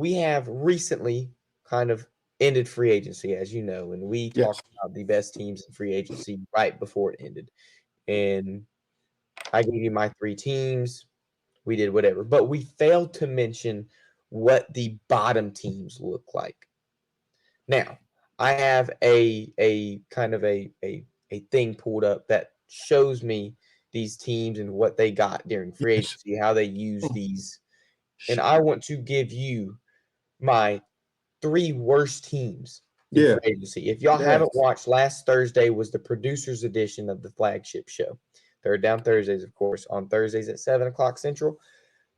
we have recently kind of ended free agency, as you know, and we Yes. talked about the best teams in free agency right before it ended. And I gave you my three teams. We did whatever, but we failed to mention what the bottom teams look like. Now, I have a kind of a thing pulled up that shows me these teams and what they got during free Yes. agency, how they use Oh, these. And shit. I want to give you my three worst teams in Yeah. free agency. If y'all haven't Yes. watched, last Thursday was the producers edition of the flagship show. Third Down Thursdays, of course, on Thursdays at 7 o'clock Central.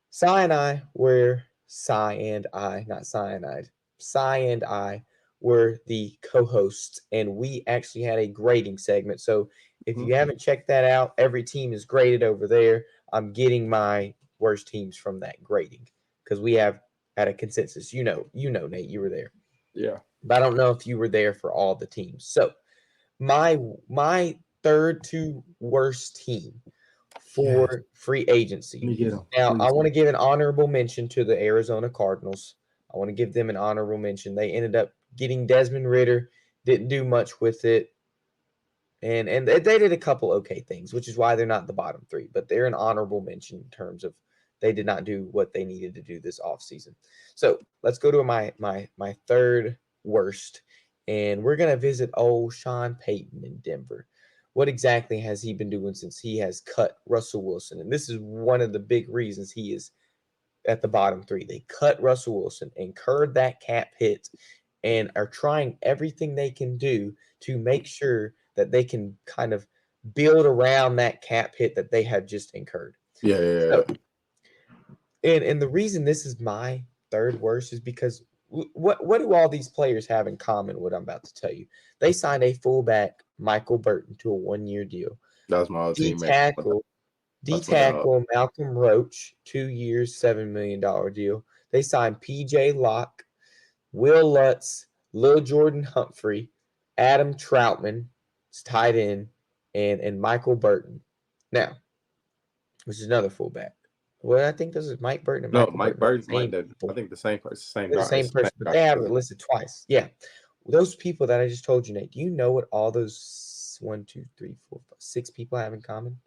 Cy and I were Cy and I, not cyanide. Cy and I were the co-hosts, and we actually had a grading segment. So if Mhm. you haven't checked that out, every team is graded over there. I'm getting my worst teams from that grading because we have had a consensus. Nate, you were there, Yeah. but I don't know if you were there for all the teams. So my third to worst team Yes. for free Let agency. me get him, Now, I please. want to give an honorable mention to the Arizona Cardinals. I want to give them an honorable mention. They ended up getting Desmond Ritter, didn't do much with it, and they did a couple okay things, which is why they're not the bottom three, but they're an honorable mention in terms of they did not do what they needed to do this offseason. So let's go to my third worst, and we're gonna visit old Sean Payton in Denver. What exactly has he been doing since he has cut Russell Wilson? And this is one of the big reasons he is at the bottom three. They cut Russell Wilson, incurred that cap hit, and are trying everything they can do to make sure that they can kind of build around that cap hit that they have just incurred. Yeah, yeah, So, and the reason this is my third worst is because what do all these players have in common? What I'm about to tell you, they signed a fullback Michael Burton to a 1 year deal. that was my other D teammate. tackle D That's my dog. tackle Malcolm Roach, 2 years, $7 million deal. They signed PJ Locke, Will Lutz, Lil Jordan Humphrey, Adam Troutman, it's tight end, and Michael Burton. Now, which is another fullback. Well, I think this is Mike Burton and No, Michael Mike Burton are the Burton might same that I people. think the same person, same They're the guy. same It's the person, same but guy. they have Yeah. it listed twice. Yeah. Those people that I just told you, Nate, do you know what all those one, two, three, four, five, six people have in common?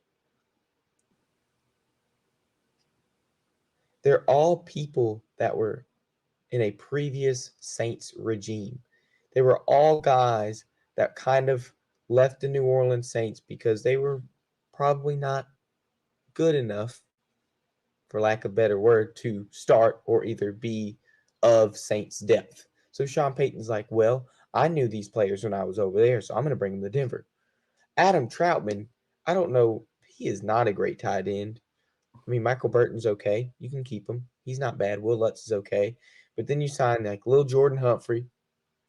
They're all people that were in a previous Saints regime. They were all guys that kind of left the New Orleans Saints because they were probably not good enough, for lack of a better word, to start or either be of Saints depth. So Sean Payton's like, well, I knew these players when I was over there, so I'm going to bring them to Denver. Adam Troutman, I don't know, he is not a great tight end. I mean, Michael Burton's okay. You can keep him. He's not bad. Will Lutz is okay. But then you sign like Lil Jordan Humphrey,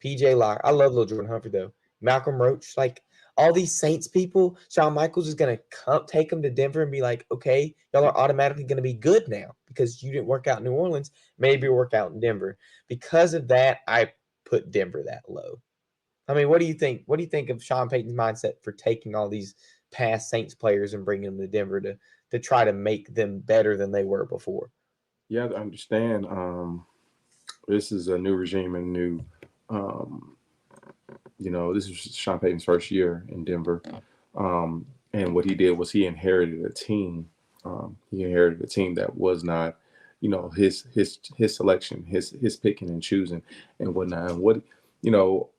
PJ Locke. I love Lil Jordan Humphrey though. Malcolm Roach, like all these Saints people. Shawn Michaels is gonna come take them to Denver and be like, okay, y'all are automatically gonna be good now because you didn't work out in New Orleans. Maybe work out in Denver. Because of that, I put Denver that low. I mean, what do you think? What do you think of Sean Payton's mindset for taking all these past Saints players and bringing them to Denver to try to make them better than they were before? You have to understand, this is a new regime and new um, this is Sean Payton's first year in Denver. And what he did was he inherited a team. He inherited a team that was not, his selection, his picking and choosing and whatnot. And you know,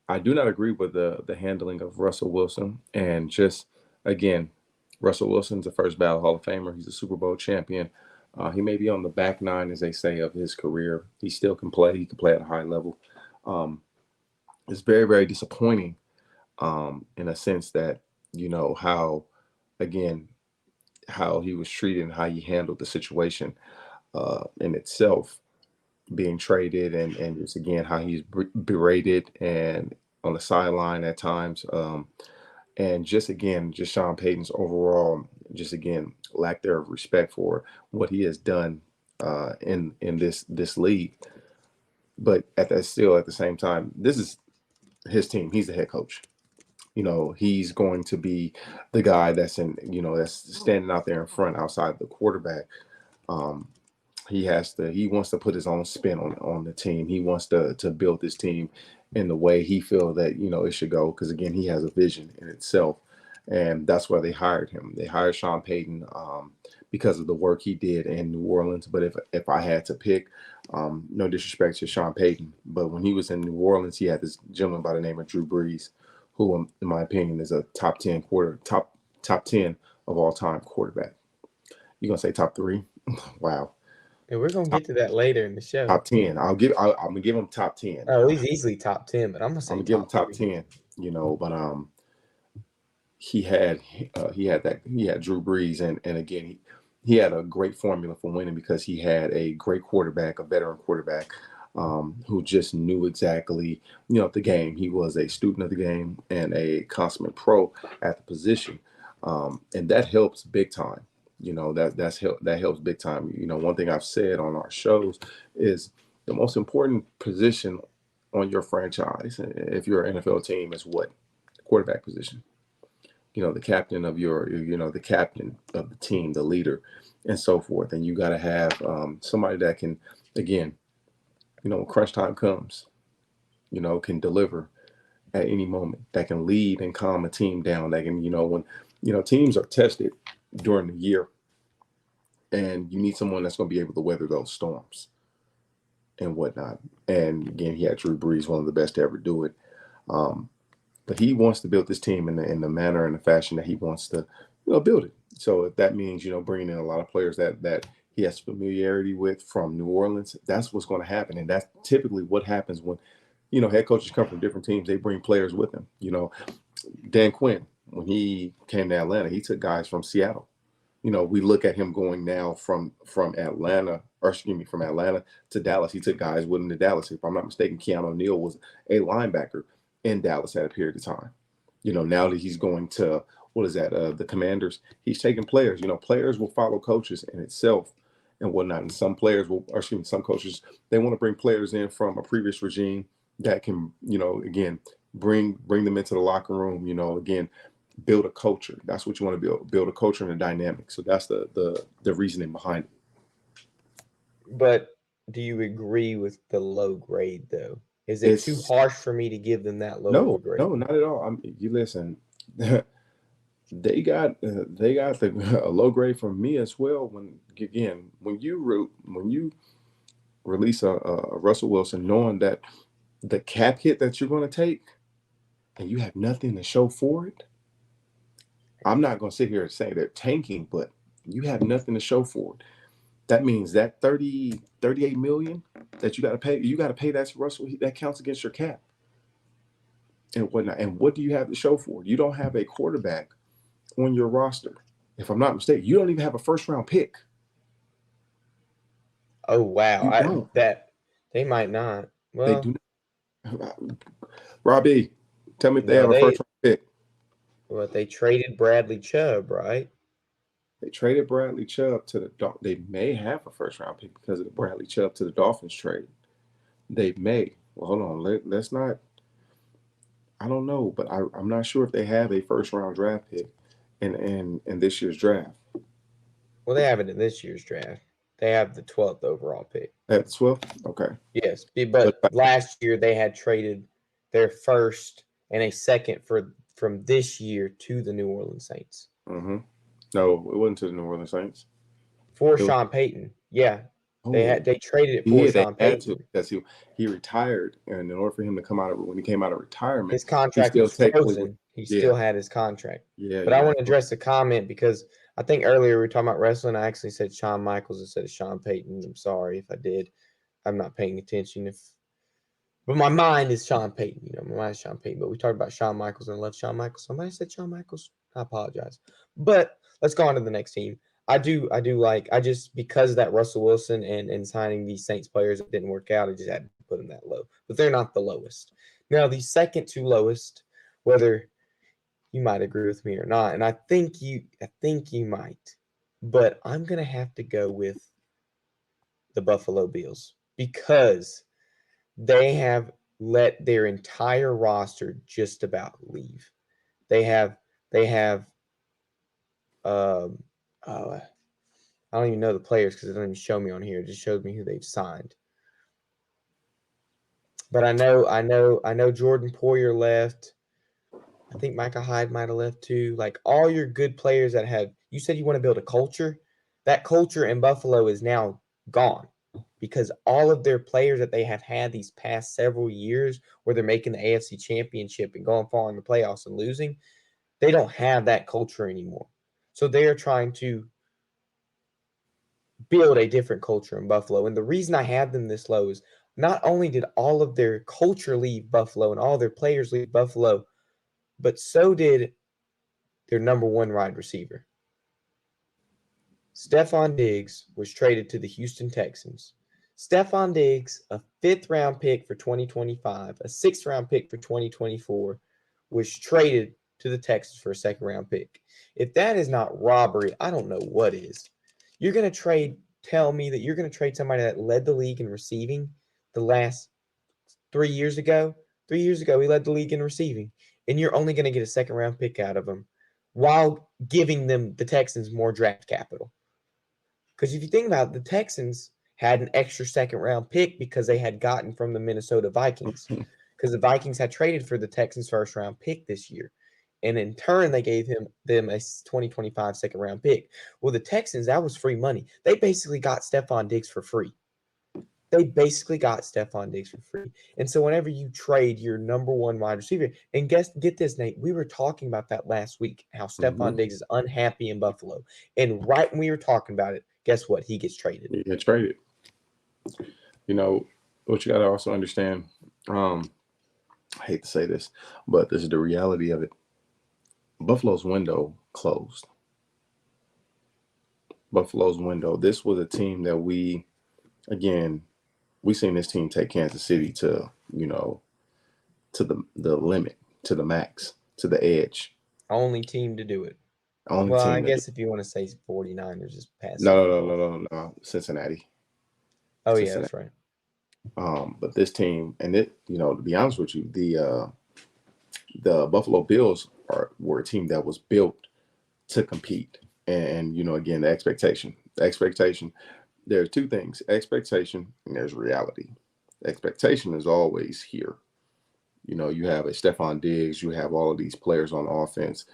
I do not agree with the handling of Russell Wilson. And just again, Russell Wilson's a first ballot Hall of Famer. He's a Super Bowl champion. He may be on the back nine, as they say, of his career. He still can play. He can play at a high level. Um, it's very, very disappointing in a sense that how again how he was treated and how he handled the situation in itself, being traded and just again how he's berated and on the sideline at times, and just again just Sean Payton's overall just again lack there of respect for what he has done in this league. But at the same time, this is his team. He's the head coach. He's going to be the guy that's that's standing out there in front outside the quarterback. Um, he wants to put his own spin on the team. He wants to build this team in the way he feel that it should go, because again he has a vision in itself, and that's why they hired him. They hired Sean Payton because of the work he did in New Orleans. But if I had to pick, no disrespect to Sean Payton, but when he was in New Orleans, he had this gentleman by the name of Drew Brees, who in my opinion is a top 10 of all time quarterback. You gonna say top 3? Wow. And we're gonna get to that later in the show. Top 10. I'm gonna give him top 10. Oh, he's easily top 10, but I'm gonna say I'm gonna give him top 3. 10. But he had Drew Brees, and again he had a great formula for winning because he had a great quarterback, a veteran quarterback, who just knew exactly the game. He was a student of the game and a consummate pro at the position, and that helps big time. That helps big time. One thing I've said on our shows is the most important position on your franchise, if you're an NFL team, is what? Quarterback position. The captain of the captain of the team, the leader, and so forth. And you got to have somebody that can, again, when crunch time comes, can deliver at any moment, that can lead and calm a team down. That can, when teams are tested during the year, and you need someone that's going to be able to weather those storms and whatnot. And again, he had Drew Brees, one of the best to ever do it. But he wants to build this team in the manner and the fashion that he wants to, build it. So if that means, bringing in a lot of players that he has familiarity with from New Orleans, that's what's going to happen. And that's typically what happens when, head coaches come from different teams. They bring players with them. Dan Quinn, when he came to Atlanta, he took guys from Seattle. We look at him going now from Atlanta to Dallas. He took guys with him to Dallas. If I'm not mistaken, Keanu Neal was a linebacker in Dallas at a period of time. Now that he's going to, the Commanders, he's taking players. Players will follow coaches in itself and whatnot. And some coaches, they want to bring players in from a previous regime that can, again, bring them into the locker room, again, build a culture. That's what you want to build a culture and a dynamic. So that's the reasoning behind it. But do you agree with the low grade though? Is it too harsh for me to give them that low grade? No, not at all. You listen. They got a low grade from me as well. When you release a Russell Wilson, knowing that the cap hit that you're going to take, and you have nothing to show for it. I'm not going to sit here and say they're tanking, but you have nothing to show for it. That means that 38 million that you got to pay that to Russell, that counts against your cap and whatnot. And what do you have to show for it? You don't have a quarterback on your roster. If I'm not mistaken, you don't even have a first round pick. Oh, wow. They might not. Well, they do not. Robbie, tell me if they have a first round pick. Well, they traded Bradley Chubb, right? They traded Bradley Chubb to the Dolphins. They may have a first round pick because of the Bradley Chubb to the Dolphins trade. They may. Well, hold on. Let's not. I don't know, but I'm not sure if they have a first round draft pick in this year's draft. Well, they have it in this year's draft. They have the 12th overall pick. At the 12th? Okay. Yes, but last year they had traded their first and a second from this year to the New Orleans Saints. Mm-hmm. No, it wasn't to the New Orleans Saints. For Sean Payton. Yeah. They traded it for Sean Payton. Because he retired, and in order for him to when he came out of retirement, his contract was frozen. He still had his contract. Yeah. But I want to address the comment because I think earlier we were talking about wrestling. I actually said Shawn Michaels instead of Sean Payton. I'm sorry if I did. I'm not paying attention. But my mind is Sean Payton. My mind is Sean Payton. But we talked about Shawn Michaels and I love Shawn Michaels. Somebody said Shawn Michaels. I apologize. But let's go on to the next team. Because that Russell Wilson and signing these Saints players, it didn't work out. I just had to put them that low. But they're not the lowest. Now, the second to lowest, whether you might agree with me or not, and I think you might, but I'm going to have to go with the Buffalo Bills because they have let their entire roster just about leave. They have I don't even know the players because it doesn't even show me on here. It just shows me who they've signed. But I know Jordan Poyer left. I think Micah Hyde might have left too. Like all your good players that have, you said you want to build a culture. That culture in Buffalo is now gone because all of their players that they have had these past several years where they're making the AFC Championship and going far in the playoffs and losing, they don't have that culture anymore. So they are trying to build a different culture in Buffalo. And the reason I have them this low is not only did all of their culture leave Buffalo and all their players leave Buffalo, but so did their number one wide receiver. Stephon Diggs was traded to the Houston Texans. Stephon Diggs, a 5th-round pick for 2025, a 6th-round pick for 2024, was traded to the Texans for a 2nd-round pick. If that is not robbery, I don't know what is. You're going to tell me that you're going to trade somebody that led the league in receiving the last 3 years ago? 3 years ago, he led the league in receiving, and you're only going to get a 2nd-round pick out of him while giving them the Texans more draft capital. Because if you think about it, the Texans had an extra 2nd-round pick because they had gotten from the Minnesota Vikings. Because the Vikings had traded for the Texans' 1st-round pick this year. And in turn, they gave them a 2025 2nd-round pick. Well, the Texans, that was free money. They basically got Stephon Diggs for free. And so whenever you trade your number one wide receiver, and get this, Nate, we were talking about that last week, how Stephon Diggs is unhappy in Buffalo. And right when we were talking about it, guess what? He gets traded. He gets traded. You know, what you got to also understand, I hate to say this, but this is the reality of it. Buffalo's window closed. This was a team that we seen this team take Kansas City to, to the limit, to the max, to the edge. Only team to do it. I guess if you want to say 49ers is past. No. Cincinnati. Oh, yeah, that's right. But this team, and to be honest with you, the Buffalo Bills were a team that was built to compete. And again, the expectation. There are two things: expectation and there's reality. Expectation is always here. You have a Stephon Diggs, you have all of these players on offense.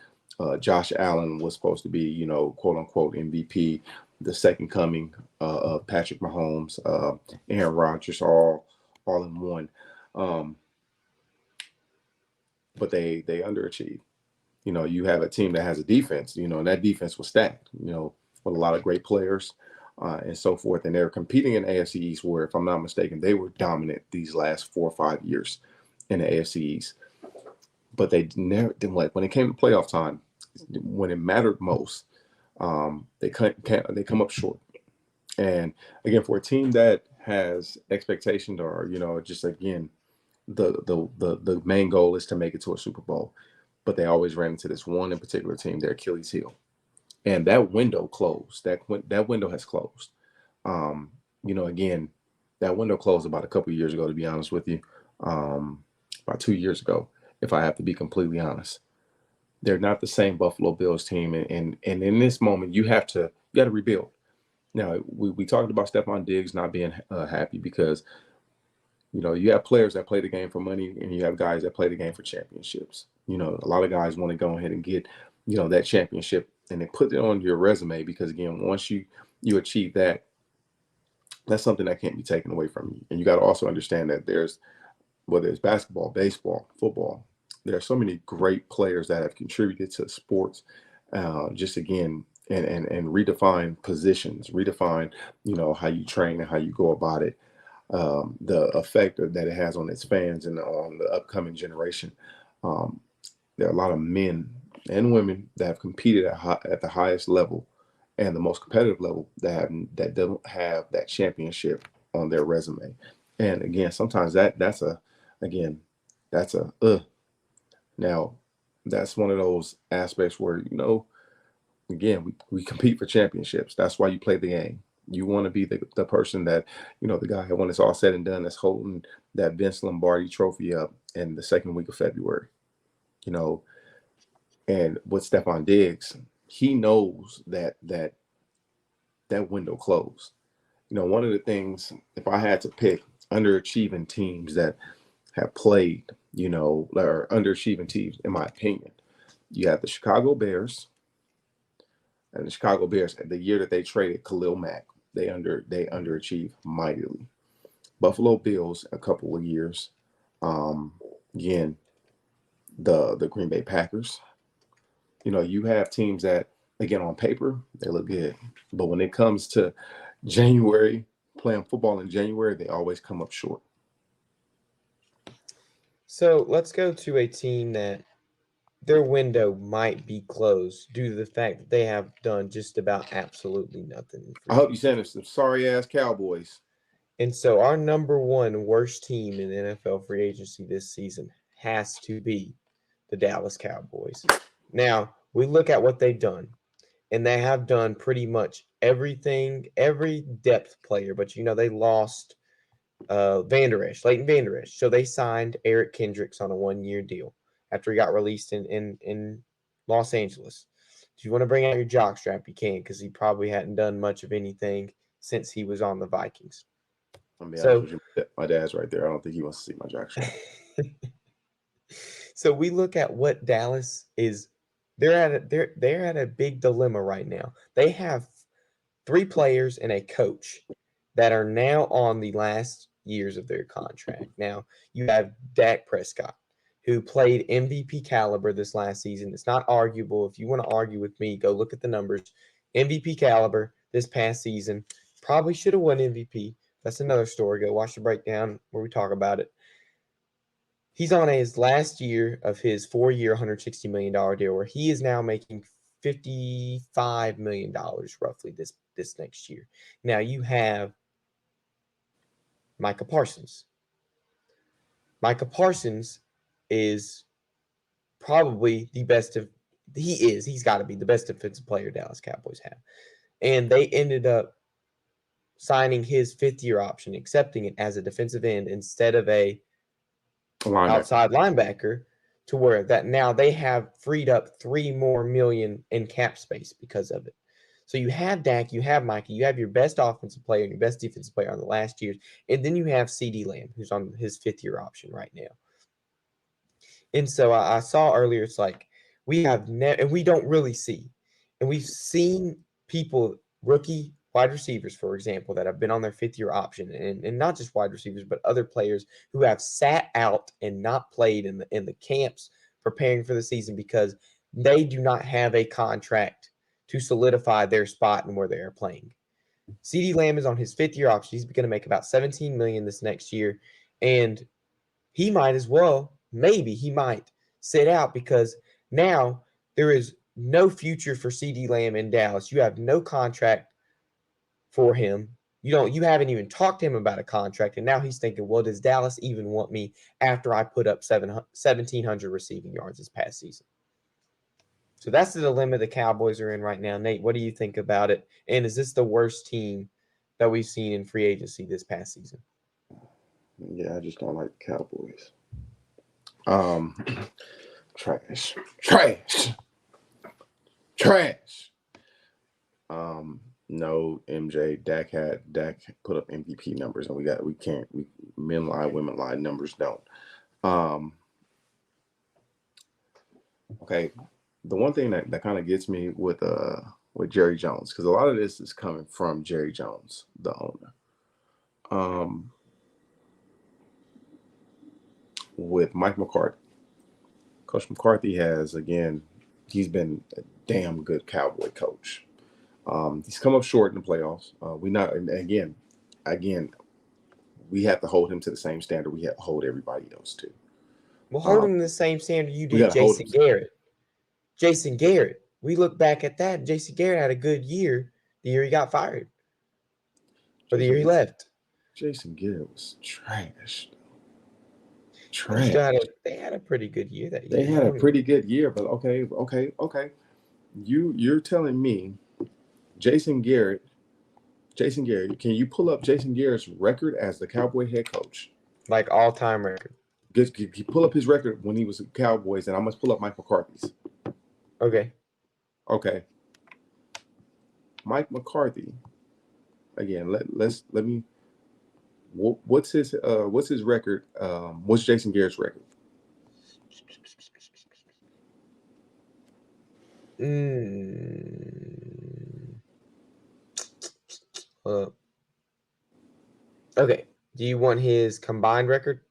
Josh Allen was supposed to be, quote unquote MVP, the second coming of Patrick Mahomes, Aaron Rodgers, all in one. But they underachieved. You have a team that has a defense, and that defense was stacked, with a lot of great players and so forth. And they're competing in AFC East, where, if I'm not mistaken, they were dominant these last 4 or 5 years in the AFC East. But they never didn't when it came to playoff time, when it mattered most, they come up short. And again, for a team that has expectations, or just again, the main goal is to make it to a Super Bowl, but they always ran into this one in particular team, their Achilles heel, and that window closed. That window has closed. Again, that window closed about a couple of years ago, to be honest with you, about 2 years ago, if I have to be completely honest. They're not the same Buffalo Bills team, and in this moment, you got to rebuild. Now, we talked about Stephon Diggs not being happy because, you have players that play the game for money, and you have guys that play the game for championships. A lot of guys want to go ahead and get, that championship, and they put it on your resume because, again, once you achieve that, that's something that can't be taken away from you. And you got to also understand that whether it's basketball, baseball, football, there are so many great players that have contributed to sports, just again, and redefine positions, redefine, how you train and how you go about it, the effect that it has on its fans and on the upcoming generation. There are a lot of men and women that have competed at the highest level and the most competitive level that don't have that championship on their resume. And again, sometimes that's a now, that's one of those aspects where, again, we compete for championships. That's why you play the game. You want to be the person that, the guy, when it's all said and done, that's holding that Vince Lombardi trophy up in the second week of February. And with Stephon Diggs, he knows that that window closed. You know, one of the things, if I had to pick underachieving teams that have played, you know, or underachieving teams, in my opinion, you have the Chicago Bears. And the Chicago Bears, the year that they traded Khalil Mack, they underachieved mightily. Buffalo Bills, a couple of years. Again, the Green Bay Packers. You know, you have teams that, again, on paper, they look good. But when it comes to January, playing football in January, they always come up short. So let's go to a team that their window might be closed due to the fact that they have done just about absolutely nothing. I hope you're saying it's some sorry ass Cowboys. And so our number one worst team in NFL free agency this season has to be the Dallas Cowboys. Now, we look at what they've done, and they have done pretty much everything, every depth player, but they lost Leighton Vander Esch. So they signed Eric Kendricks on a 1-year deal after he got released in Los Angeles. If you want to bring out your jockstrap, you can, because he probably hadn't done much of anything since he was on the Vikings. I'll be honest with you, my dad's right there. I don't think he wants to see my jockstrap. So we look at what Dallas is. They're at a big dilemma right now. They have 3 players and a coach that are now on the last years of their contract. Now, you have Dak Prescott, who played MVP caliber this last season. It's not arguable. If you want to argue with me, go look at the numbers. MVP caliber this past season. Probably should have won MVP. That's another story. Go watch the breakdown where we talk about it. He's on his last year of his 4-year, $160 million deal, where he is now making $55 million roughly this next year. Now you have Micah Parsons. Micah Parsons is probably the best of – he's got to be the best defensive player Dallas Cowboys have. And they ended up signing his 5th-year option, accepting it as a defensive end instead of a outside linebacker, to where that now they have freed up $3 more million in cap space because of it. So you have Dak, you have Micah, you have your best offensive player and your best defensive player on the last years, and then you have CeeDee Lamb, who's on his 5th-year option right now. And so I saw earlier, it's like we have and we don't really see, and we've seen people, rookie wide receivers, for example, that have been on their 5th-year option, and not just wide receivers, but other players who have sat out and not played in the camps preparing for the season because they do not have a contract to solidify their spot and where they are playing. CeeDee Lamb is on his 5th-year option. He's going to make about $17 million this next year, and he might as well, maybe he might sit out because now there is no future for CeeDee Lamb in Dallas. You have no contract for him. You haven't even talked to him about a contract, and now he's thinking, well, does Dallas even want me after I put up 1,700 receiving yards this past season? So that's the dilemma the Cowboys are in right now. Nate, what do you think about it? And is this the worst team that we've seen in free agency this past season? Yeah, I just don't like the Cowboys. Trash. No, MJ, Dak put up MVP numbers, and men lie, women lie, numbers don't. Okay, the one thing that kind of gets me with Jerry Jones, because a lot of this is coming from Jerry Jones, the owner. With Mike McCarthy, Coach McCarthy he's been a damn good Cowboy coach. He's come up short in the playoffs. We have to hold him to the same standard we have to hold everybody else to. Well, hold him to the same standard you did Jason Garrett. Jason Garrett, we look back at that. Jason Garrett had a good year the year he got fired. Or the year he left. Jason Garrett was trash. They had a pretty good year that year. They had a pretty good year, but okay. You're telling me Jason Garrett, can you pull up Jason Garrett's record as the Cowboy head coach? Like all-time record. Can you pull up his record when he was with Cowboys, and I must pull up Mike McCarthy's. Okay. Mike McCarthy again, let me. What's his record? What's Jason Garrett's record? Uh, okay. Do you want his combined record?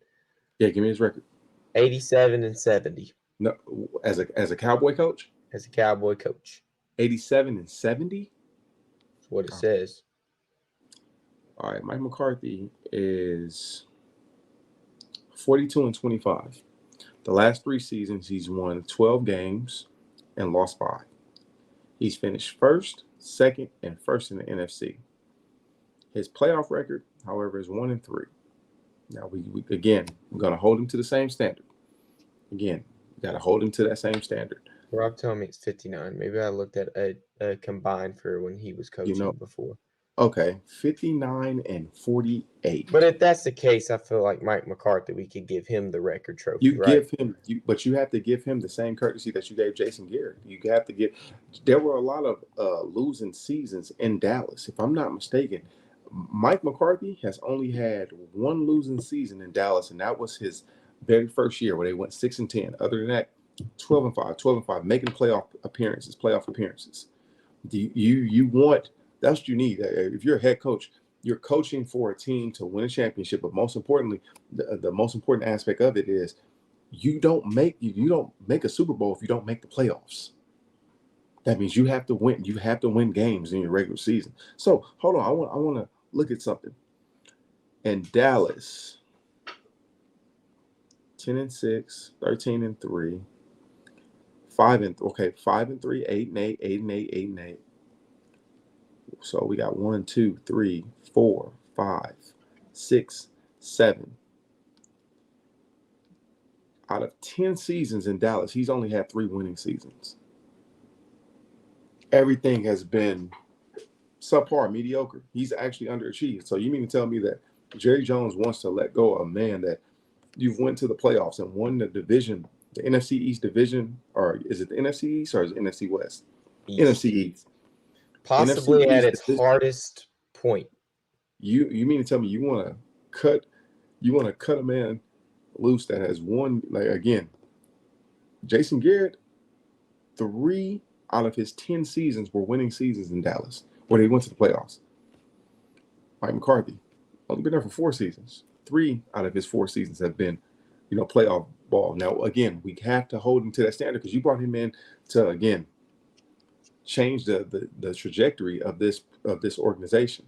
Yeah, give me his record. 87-70. No, as a Cowboy coach. As a Cowboy coach. 87-70. That's what it says. All right, Mike McCarthy is 42-25. The last 3 seasons, he's won 12 games and lost 5. He's finished first, second, and first in the NFC. His playoff record, however, is 1-3. Now, we again, we're going to hold him to the same standard. Again, we got to hold him to that same standard. Rob told me it's 59. Maybe I looked at a combined for when he was coaching before. Okay, 59-48. But if that's the case, I feel like Mike McCarthy, we could give him the record trophy. Give him, but you have to give him the same courtesy that you gave Jason Garrett. You have to give. There were a lot of losing seasons in Dallas, if I'm not mistaken. Mike McCarthy has only had 1 losing season in Dallas, and that was his very first year where they went 6-10. Other than that, 12-5, making playoff appearances. You want. That's what you need. If you're a head coach, you're coaching for a team to win a championship. But most importantly, the most important aspect of it is you don't make a Super Bowl if you don't make the playoffs. That means you have to win. You have to win games in your regular season. So hold on, I want to look at something. In Dallas, 10-6, 13-3, 5-3, 8-8, 8-8, 8-8. So we got 1, 2, 3, 4, 5, 6, 7. Out of 10 seasons in Dallas, he's only had 3 winning seasons. Everything has been subpar, mediocre. He's actually underachieved. So you mean to tell me that Jerry Jones wants to let go of a man that you've went to the playoffs and won the division, the NFC East division, or is it the NFC East or is it NFC West? NFC East. Possibly at its hardest point. You mean to tell me you want to cut a man loose that has won, like, again, Jason Garrett, 3 out of his 10 seasons were winning seasons in Dallas where they went to the playoffs. Mike McCarthy only been there for 4 seasons. 3 out of his 4 seasons have been, playoff ball. Now, again, we have to hold him to that standard because you brought him in to, again, change the trajectory of this organization.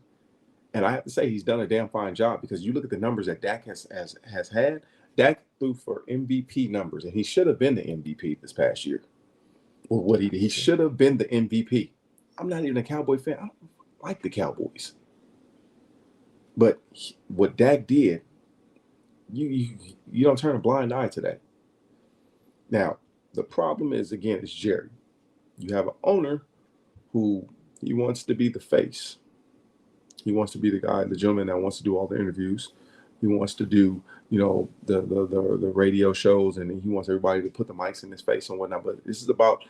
And I have to say he's done a damn fine job because you look at the numbers that Dak has had. Dak threw for MVP numbers, and he should have been the MVP this past year. Well, what he should have been the MVP. I'm not even a Cowboy fan. I don't like the Cowboys. But what Dak did, you don't turn a blind eye to that. Now, the problem is, again, it's Jerry. You have an owner who he wants to be the face. He wants to be the guy, the gentleman that wants to do all the interviews. He wants to do, the radio shows, and he wants everybody to put the mics in his face and whatnot. But this is about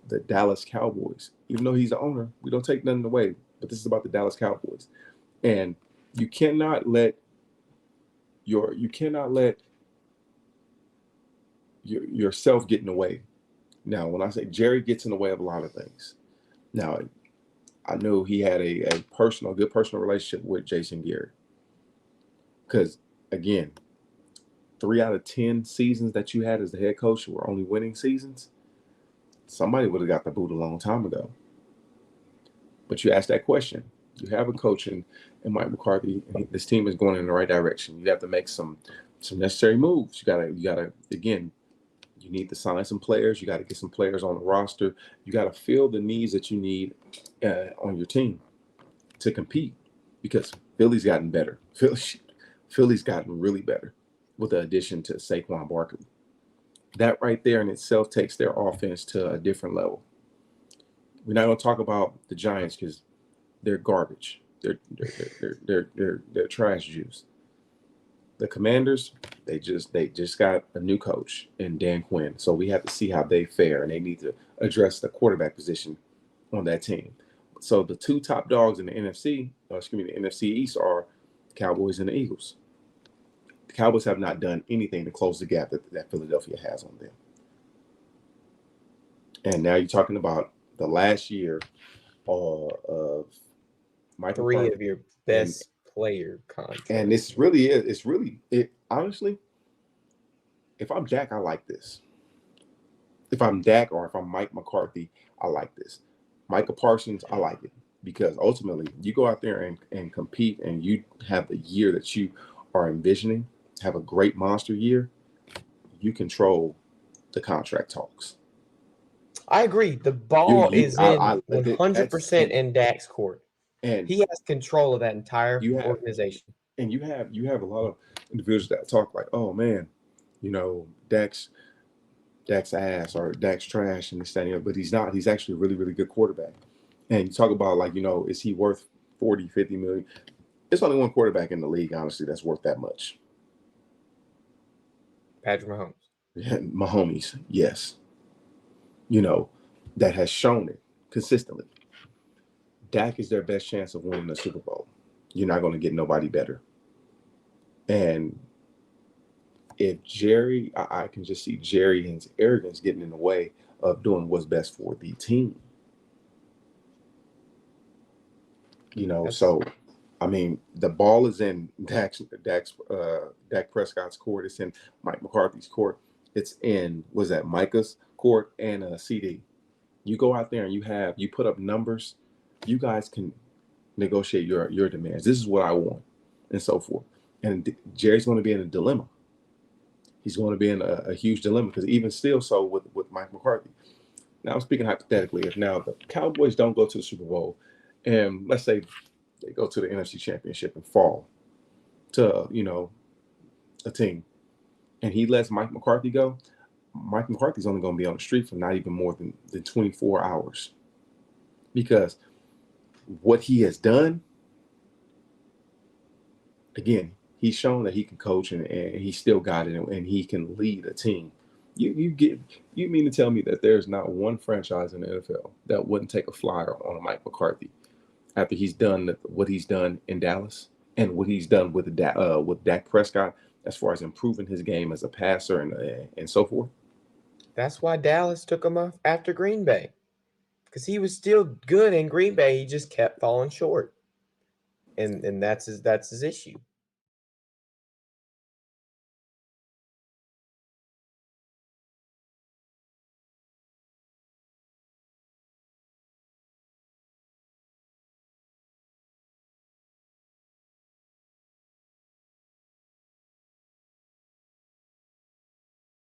the Dallas Cowboys. Even though he's the owner, we don't take nothing away. But this is about the Dallas Cowboys, and you cannot let yourself get in the way. Now, when I say Jerry gets in the way of a lot of things, now I know he had a good personal relationship with Jason Garrett. Because, again, 3 out of 10 seasons that you had as the head coach were only winning seasons. Somebody would have got the boot a long time ago. But you ask that question. You have a coach in Mike McCarthy, and this team is going in the right direction. You have to make some necessary moves. You gotta again, you need to sign some players. You got to get some players on the roster. You got to fill the needs that you need on your team to compete, because Philly's gotten better. Philly's gotten really better with the addition to Saquon Barkley. That right there in itself takes their offense to a different level. We're not going to talk about the Giants because they're garbage. They're trash juice. The Commanders, they just got a new coach in Dan Quinn, so we have to see how they fare, and they need to address the quarterback position on that team. So the two top dogs in the NFC, the NFC East are the Cowboys and the Eagles. The Cowboys have not done anything to close the gap that Philadelphia has on them. And now you're talking about the last year of Michael 3 McCarthy. of your best player contracts. And it's really honestly, if I'm Dak, I like this. If I'm Dak or if I'm Mike McCarthy, I like this. Micah Parsons, I like it because ultimately you go out there and compete and you have the year that you are envisioning, have a great monster year, you control the contract talks. I agree. The ball is in 100% in Dak's court. And he has control of that entire organization. And you have a lot of individuals that talk like, oh man, Dak's ass or Dak's trash and this, that, and the other, but he's not. He's actually a really, really good quarterback. And you talk about like, is he worth 40, 50 million? It's only one quarterback in the league, honestly, that's worth that much. Patrick Mahomes. Mahomes, yes. That has shown it consistently. Dak is their best chance of winning the Super Bowl. You're not going to get nobody better. And if Jerry, I can just see Jerry and his arrogance getting in the way of doing what's best for the team. So, I mean, the ball is in Dak Prescott's court. It's in Mike McCarthy's court. It's in, Micah's court and CD. You go out there and you put up numbers. You guys can negotiate your demands. This is what I want, and so forth. And Jerry's going to be in a dilemma. He's going to be in a huge dilemma because even still so with Mike McCarthy. Now, I'm speaking hypothetically. If now the Cowboys don't go to the Super Bowl, and let's say they go to the NFC Championship and fall to, a team, and he lets Mike McCarthy go, Mike McCarthy's only going to be on the street for not even more than 24 hours. Because what he has done, again, he's shown that he can coach and he still got it and he can lead a team. You mean to tell me that there's not one franchise in the NFL that wouldn't take a flyer on Mike McCarthy after he's done what he's done in Dallas and what he's done with Dak Prescott as far as improving his game as a passer and so forth? That's why Dallas took him off after Green Bay, because he was still good in Green Bay. He just kept falling short, and that's his issue.